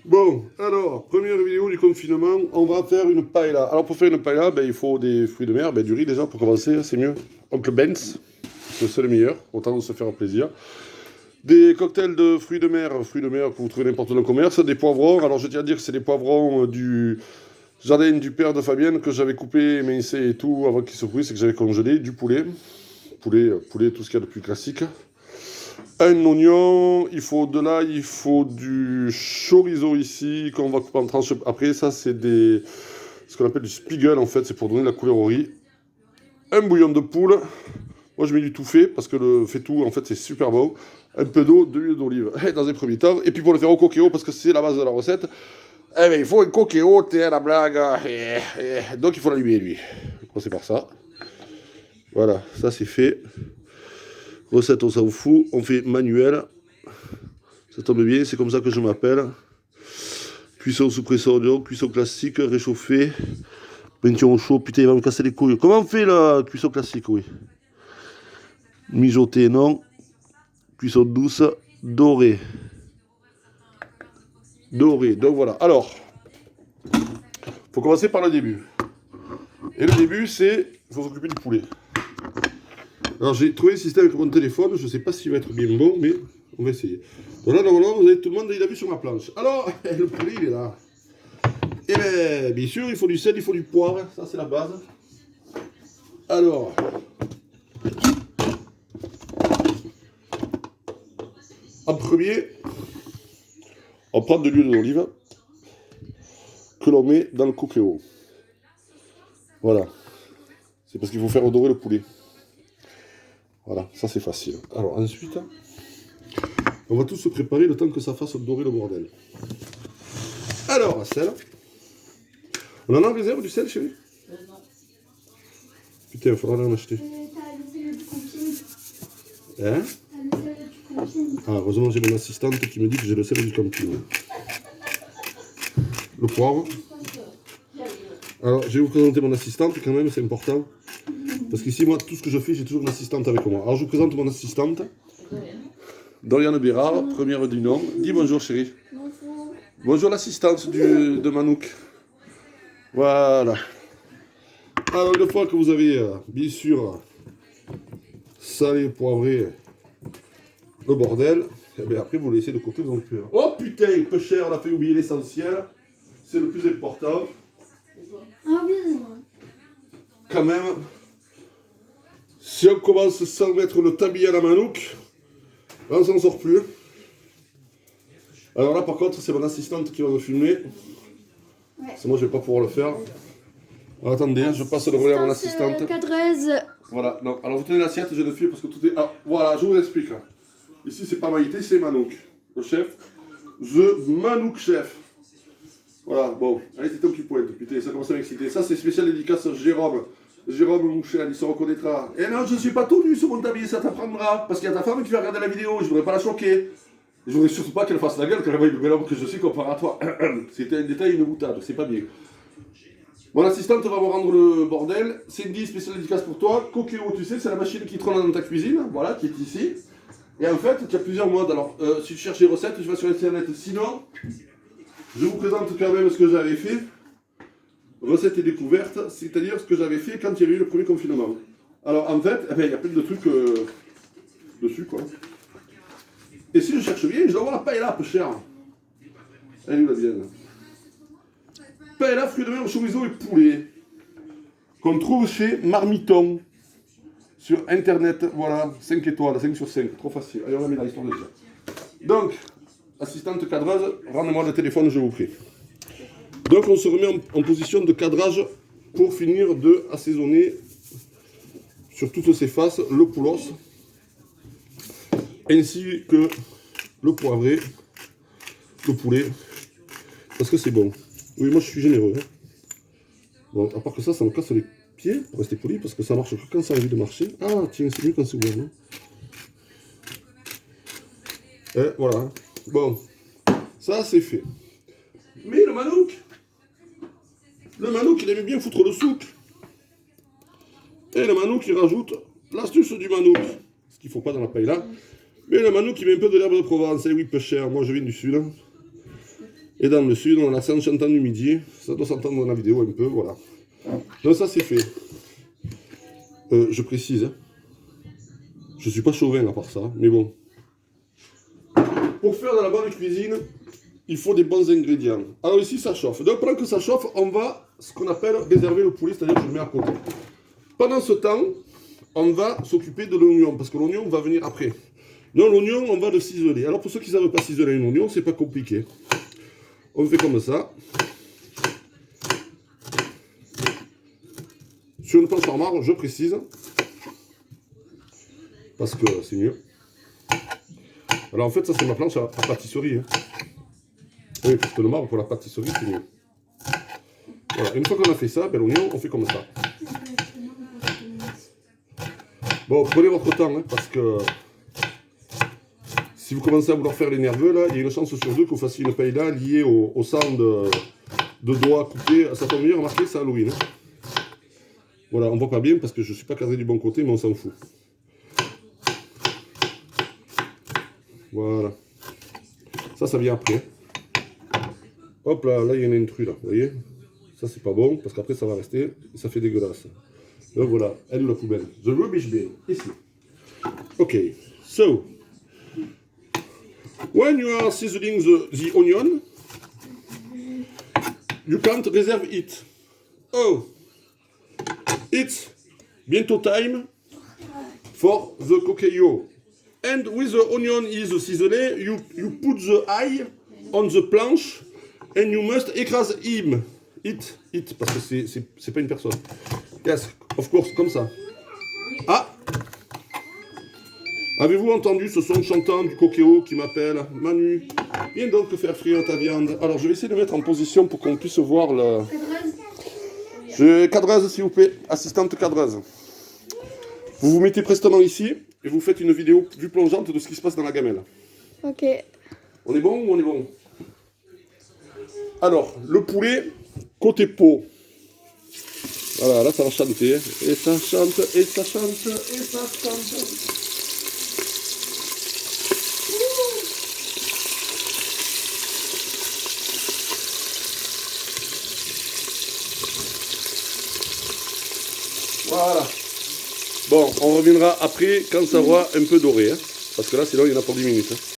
Bon, alors, première vidéo du confinement, on va faire une paella. Alors pour faire une paella, il faut des fruits de mer, du riz déjà pour commencer, c'est mieux. Oncle Ben's, c'est le meilleur, autant se faire plaisir. Des cocktails de fruits de mer que vous trouvez n'importe où dans le commerce, des poivrons. Alors je tiens à dire que c'est des poivrons du jardin du père de Fabienne que j'avais coupé, émincé et tout avant qu'il se pourrisse et que j'avais congelé. Du poulet, tout ce qu'il y a de plus classique. Un oignon, il faut de l'ail, il faut du chorizo ici, qu'on va couper en tranches. Après, ça, c'est ce qu'on appelle du spiegel, en fait, c'est pour donner la couleur au riz. Un bouillon de poule. Moi, je mets du tout fait, parce que le fait tout, en fait, c'est super bon. Un peu d'eau, de l'huile d'olive, dans un premier temps. Et puis, pour le faire au coquillot, parce que c'est la base de la recette, il faut un coquillot, t'es la blague. Donc, il faut l'allumer, lui. C'est par ça. Voilà, ça, c'est fait. Recette, on s'en fout, on fait manuel. Ça tombe bien, c'est comme ça que je m'appelle. Cuisson sous pression d'eau, cuisson classique, réchauffé. Peinture au chaud, putain, il va me casser les couilles. Comment on fait la cuisson classique, oui? Mijoter, non. Cuisson douce, dorée. Dorée, donc voilà. Alors, faut commencer par le début. Et le début, c'est, il faut s'occuper du poulet. Alors j'ai trouvé un système avec mon téléphone, je ne sais pas s'il va être bien bon, mais on va essayer. Donc là, normalement, vous avez tout le monde, il a vu sur ma planche. Alors, le poulet, il est là. Et bien sûr, il faut du sel, il faut du poivre, ça c'est la base. Alors, en premier, on prend de l'huile d'olive que l'on met dans le coquillot. Voilà. C'est parce qu'il faut faire dorer le poulet. Voilà, ça c'est facile. Alors ensuite, on va tous se préparer le temps que ça fasse dorer le bordel. Alors, la sel. On en a en réserve du sel, chérie? Non. Putain, il faudra en acheter. Hein? Ah, heureusement, j'ai mon assistante qui me dit que j'ai le sel du camping. Le poivre. Alors, je vais vous présenter mon assistante quand même, c'est important. Parce qu'ici, moi, tout ce que je fais, j'ai toujours une assistante avec moi. Alors, je vous présente mon assistante. Doriane Bérard, première du nom. Dis bonjour, chérie. Bonjour. Bonjour, l'assistante de Manouk. Voilà. Alors, une fois que vous avez, bien sûr, salé, poivré le bordel, et après, vous laissez de côté vos cuillères. Oh putain, peu cher, on a fait oublier l'essentiel. C'est le plus important. Ah oui. Quand même, si on commence sans mettre le tablier à la Manouk, on s'en sort plus. Alors là, par contre, c'est mon assistante qui va me filmer. Ouais. Parce que moi, je vais pas pouvoir le faire. Alors, attendez, je passe le relais à mon assistante. Cadrez. Voilà, non. Alors vous tenez l'assiette, je le fais parce que tout est... Ah, voilà, je vous explique. Ici, c'est pas Maïté, c'est Manouk, le chef. The Manouk chef. Voilà, bon. Allez, c'est toi qui pointe. Putain, ça commence à m'exciter. Ça, c'est spécial dédicace Jérôme. Jérôme Mouchel, il se reconnaîtra. Et non, je ne suis pas tout nu sur mon tablier, ça t'apprendra. Parce qu'il y a ta femme qui va regarder la vidéo, je voudrais pas la choquer. Je voudrais surtout pas qu'elle fasse la gueule, qu'elle voie le bel homme que je suis comparatoire. C'était un détail, une boutade, c'est pas bien. Mon assistante va vous rendre le bordel. Cindy, spécial dédicace pour toi. Coquillot, tu sais, c'est la machine qui trône dans ta cuisine, voilà, qui est ici. Et en fait, tu as plusieurs modes. Alors, si tu cherches des recettes, je vais sur internet. Sinon, je vous présente quand même ce que j'avais fait. Recettes et découvertes, c'est-à-dire ce que j'avais fait quand il y avait eu le premier confinement. Alors, en fait, il y a plein de trucs dessus, quoi. Et si je cherche bien, je dois avoir la paella peu chère. Elle est où la vienne? Paella, fruits de mer, chorizo et poulet. Qu'on trouve chez Marmiton. Sur internet, voilà, 5 étoiles, 5 sur 5, trop facile. Allez, on la met dans l'histoire déjà. Donc, assistante cadreuse, rendez-moi le téléphone, je vous prie. Donc, on se remet en position de cadrage pour finir de assaisonner sur toutes ses faces le poulos, ainsi que le poivré, le poulet, parce que c'est bon. Oui, moi je suis généreux. Hein. Bon, à part que ça me casse les pieds, pour rester poli, parce que ça marche que quand ça a envie de marcher. Ah, tiens, c'est mieux quand c'est ouvert. Et voilà. Bon, ça c'est fait. Mais le Manouk, il aime bien foutre le souk. Et le Manouk, il rajoute l'astuce du Manouk. Ce qu'il ne faut pas dans la paella. Mais le Manouk, il met un peu de l'herbe de Provence. Et oui, peu cher. Moi, je viens du sud. Et dans le sud, on a 150 ans du midi. Ça doit s'entendre dans la vidéo un peu, voilà. Donc ça c'est fait. Je précise, hein. Je suis pas chauvin à part ça, mais bon. Pour faire de la bonne cuisine, il faut des bons ingrédients. Alors ici ça chauffe. Donc pendant que ça chauffe, on va ce qu'on appelle réserver le poulet, c'est-à-dire que je le mets à côté. Pendant ce temps, on va s'occuper de l'oignon, parce que l'oignon va venir après. Donc l'oignon, on va le ciseler. Alors pour ceux qui ne savent pas ciseler un oignon, c'est pas compliqué. On fait comme ça. Sur une planche en marbre, je précise. Parce que c'est mieux. Alors en fait, ça c'est ma planche à pâtisserie. Hein. Oui, parce que le marbre pour la pâtisserie, c'est mieux. Voilà, une fois qu'on a fait ça, ben, l'oignon, on fait comme ça. Bon, prenez votre temps, hein, parce que si vous commencez à vouloir faire les nerveux, là, il y a une chance sur deux que vous fassiez une paella liée au sang de doigts coupés. Ça tombe bien, remarquez, c'est Halloween. Hein. Voilà, on voit pas bien parce que je ne suis pas cadré du bon côté, mais on s'en fout. Voilà. Ça vient après. Hop là, là il y en a une true là, vous voyez. Ça c'est pas bon, parce qu'après ça va rester, et ça fait dégueulasse. Donc voilà, elle est la poubelle. The rubbish bin, ici. Ok, so, when you are seasoning the onion, you can't reserve it. Oh, it's bientôt time for the coquillo. And with the onion is seasoned, you put the eye on the planche and you must écrase him. It, parce que c'est pas une personne. Yes, of course, comme ça. Ah! Avez-vous entendu ce son chantant du coquillo qui m'appelle? Manu, viens donc faire frire ta viande. Alors je vais essayer de mettre en position pour qu'on puisse voir le... Cadreuse s'il vous plaît, assistante cadreuse. Vous vous mettez prestement ici et vous faites une vidéo vue plongeante de ce qui se passe dans la gamelle. Ok. On est bon ou on est bon? Alors, le poulet, côté peau. Voilà, là ça va chanter. Et ça chante, et ça chante, et ça chante. Voilà. Bon, on reviendra après quand ça aura un peu doré. Hein, parce que là, sinon, il y en a pour 10 minutes. Hein.